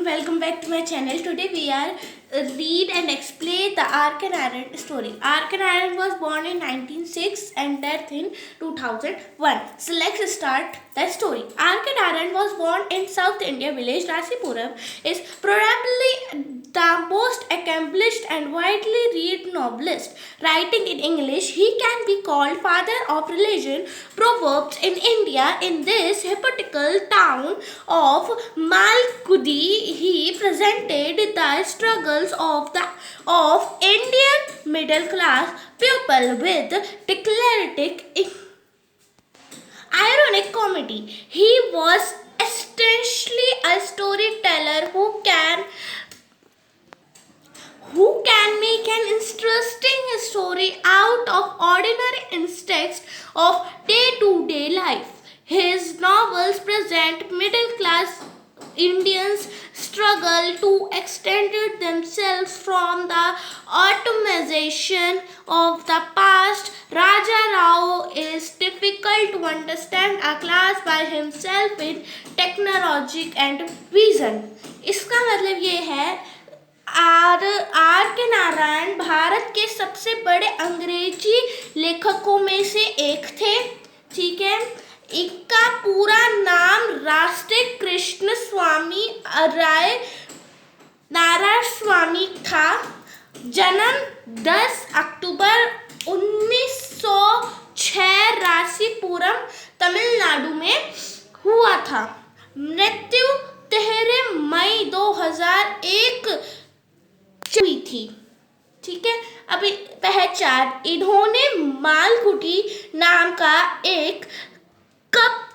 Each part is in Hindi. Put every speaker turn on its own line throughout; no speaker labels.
welcome back to my channel. Today we are read and explain the Arkan Aaron story. Arkan Aaron was born in 1906 and death in 2001. So let's start the story. Arkan Aaron was born in South India village Rasipuram. Is probably the most accomplished and widely read novelist. Writing in English, he can be called father of religion proverbs in India. In this hypothetical town of Malgudi, he presented the struggles of Indian middle class people with declarative ironic comedy. He was essentially a storyteller who can make an interesting story out of ordinary instincts of day-to-day life. His novels present middle-class Indians' struggle to extend themselves from the automation of the past. Raja Rao is difficult to understand a class by himself in technology and vision. इसका मतलब ये है आर के नारायण भारत के सबसे बड़े अंग्रेजी लेखकों में से एक थे। ठीक है, इनका पूरा नाम राष्ट्रीय कृष्ण स्वामी राय नारायण स्वामी था। जन्म 10 अक्टूबर 1906 रासीपुरम तमिलनाडु में हुआ था। मृत्यु 13 मई 2001 हुई थी। ठीक है, अभी पहचान, इन्होंने मालगुडी नाम का एक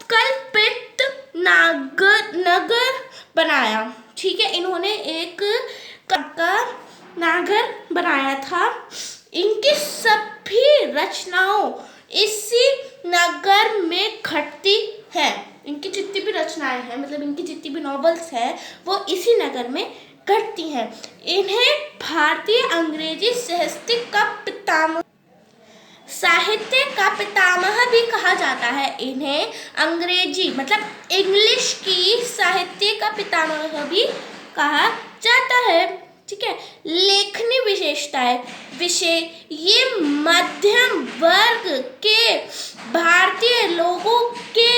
कल्पित नगर बनाया। ठीक है, इन्होंने एक नगर बनाया था। इनकी सभी रचनाओं इसी नगर में घटती हैं। इनकी जितनी भी रचनाएं हैं, मतलब इनकी जितनी भी नॉवेल्स हैं, वो इसी नगर में घटती हैं। इन्हें भारतीय अंग्रेजी साहित्य का पितामह भी कहा जाता है। इन्हें अंग्रेजी मतलब इंग्लिश की साहित्य का पितामह भी कहा जाता है। ठीक है, लेखनी विशेषताएं विषय ये मध्यम वर्ग के भारतीय लोगों के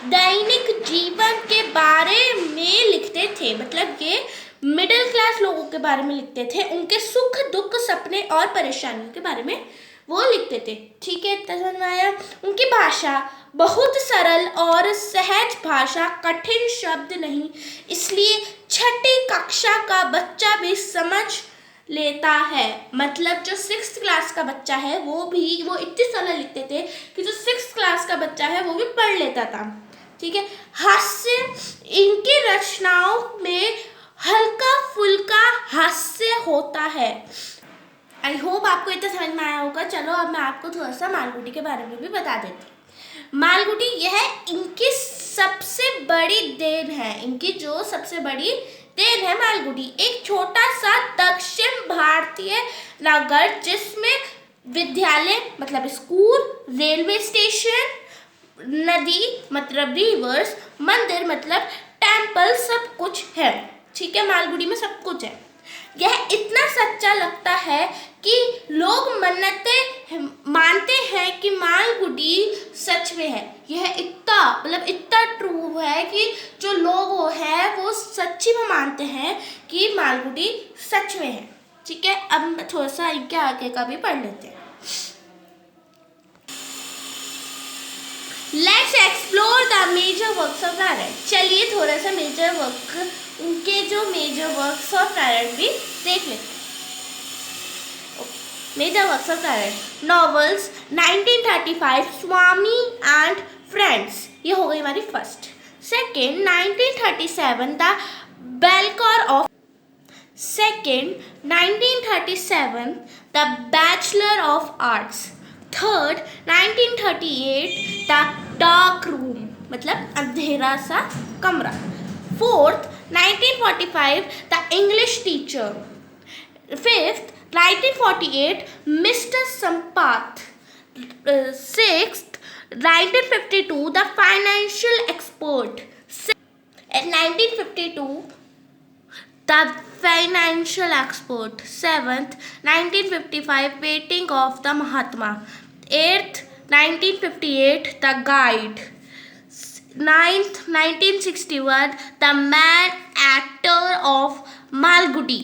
दैनिक जीवन के बारे में लिखते थे। मतलब ये मिडिल क्लास लोगों के बारे में लिखते थे, उनके सुख दुख सपने और परेशानियों के बारे में वो लिखते थे। ठीक है, समझ में आया। उनकी भाषा बहुत सरल और सहज भाषा, कठिन शब्द नहीं, इसलिए छठी कक्षा का बच्चा भी समझ लेता है। मतलब जो 6th क्लास का बच्चा है वो इतनी सरल लिखते थे कि जो 6th क्लास का बच्चा है वो भी पढ़ लेता था। ठीक है, हास्य, इनकी रचनाओं में हल्का फुल्का हास्य होता है। आई होप आपको इतना समझ में आया होगा। चलो अब मैं आपको थोड़ा सा मालगुडी के बारे में भी बता देती हूँ। मालगुडी यह इनकी सबसे बड़ी देन है। इनकी जो सबसे बड़ी देन है मालगुडी, एक छोटा सा दक्षिण भारतीय नगर जिसमें विद्यालय मतलब स्कूल, रेलवे स्टेशन, नदी मतलब रिवर्स, मंदिर मतलब टेम्पल, सब कुछ है। ठीक है, मालगुडी में सब कुछ है। यह इतना सच्चा लगता है कि लोग मानते हैं कि मालगुडी सच में है। यह इतना ट्रू है कि जो लोग हैं वो सच्ची में मानते हैं कि मालगुडी सच में है। ठीक है, अब थोड़ा सा इनके आगे का भी पढ़ लेते हैं। Let's explore the major works of Narayan. चलिए थोड़ा सा उनके जो मेजर वर्क्स ऑफ नारायण भी देख लेते हैं। Major works of Narayan novels 1935 Swami and friends, ये हो गई हमारी first. Second 1937 the bachelor of 1937 the bachelor of arts. Third 1938 the dark room मतलब अंधेरा सा कमरा। Fourth 1945 the English teacher. Fifth 1948 mister Sampath. Sixth 1952 the financial expert. At 1952 The Financial Expert. 7th, 1955, Painting of the Mahatma. 8th, 1958, The Guide. 9th, 1961, The Man Actor of Malgudi.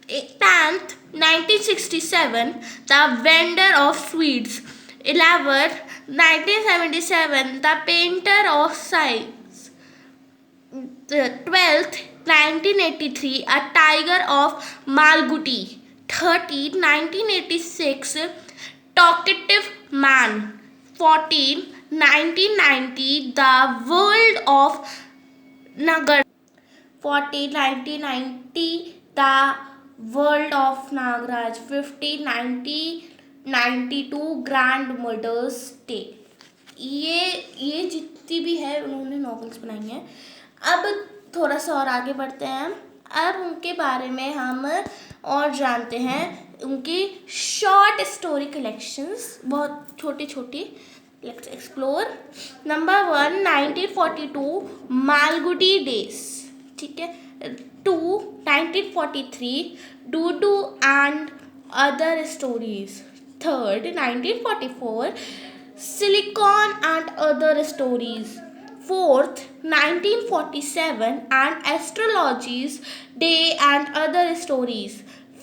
10th, 1967, The Vendor of Sweets. 11th, 1977, The Painter of Science. 12th, 1983, A Tiger of Malgudi. 13th, 1986, Talkative Man. 14th, 1990, The World of Nagar. 14th, 1990, The World of Nagaraj. 15th, 1992, Grandmother's Day. ये जितनी भी है उन्होंने नॉवेल्स बनाई हैं। अब थोड़ा सा और आगे बढ़ते हैं। अब उनके बारे में हम और जानते हैं। उनकी शॉर्ट स्टोरी कलेक्शंस बहुत छोटी छोटी। Let's explore. Number 1, 1942, Malgudi days, ठीक है। 2, 1943, Dodu and other stories. 3rd, 1944, cyclone and other stories. 4th, 1947, and Astrology's Day and Other Stories.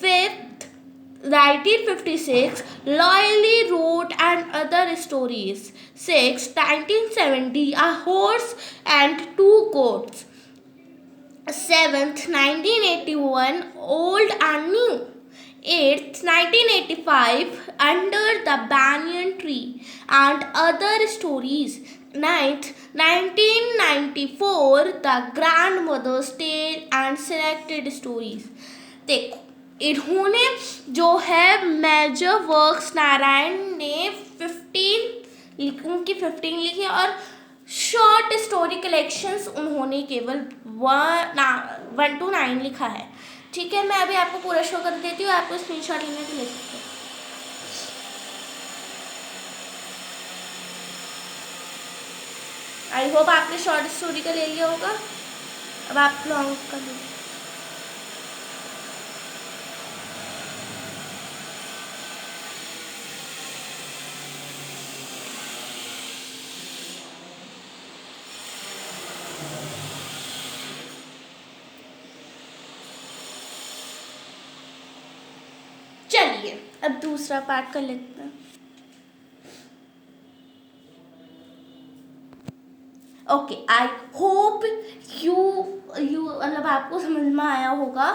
5th, 1956, Loyally Wrote and Other Stories. 6th, 1970, A Horse and Two Goats. 7th, 1981, Old and New. 8th, 1985, Under the Banyan Tree and Other Stories. 9th, 1994, The Grandmother's Tale and Selected Stories. देखो इन्होंने जो है मेजर वर्क्स नारायण ने 15 लिखी और शॉर्ट स्टोरी कलेक्शंस उन्होंने केवल 1 to 9 लिखा है। ठीक है, मैं अभी आपको पूरा शो कर देती हूँ, आपको स्क्रीनशॉट लेने के ले सकते हैं। आई होप आपने शॉर्ट स्टोरी का ले लिया होगा। अब आप लॉन्ग का लो। चलिए अब दूसरा पार्ट कर लेते हैं। ओके, आई होप यू मतलब आपको समझ में आया होगा।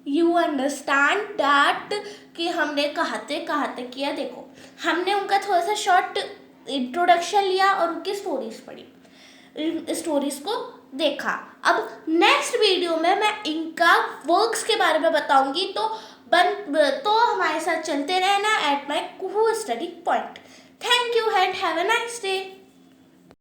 यू अंडरस्टैंड दैट कि हमने कहाँ तक किया। देखो हमने उनका थोड़ा सा शॉर्ट इंट्रोडक्शन लिया और उनकी स्टोरीज पढ़ी, स्टोरीज को देखा। अब नेक्स्ट वीडियो में मैं इनका वर्क्स के बारे में बताऊंगी, तो हमारे साथ चलते रहना at my cool study point. Thank you and have a nice day.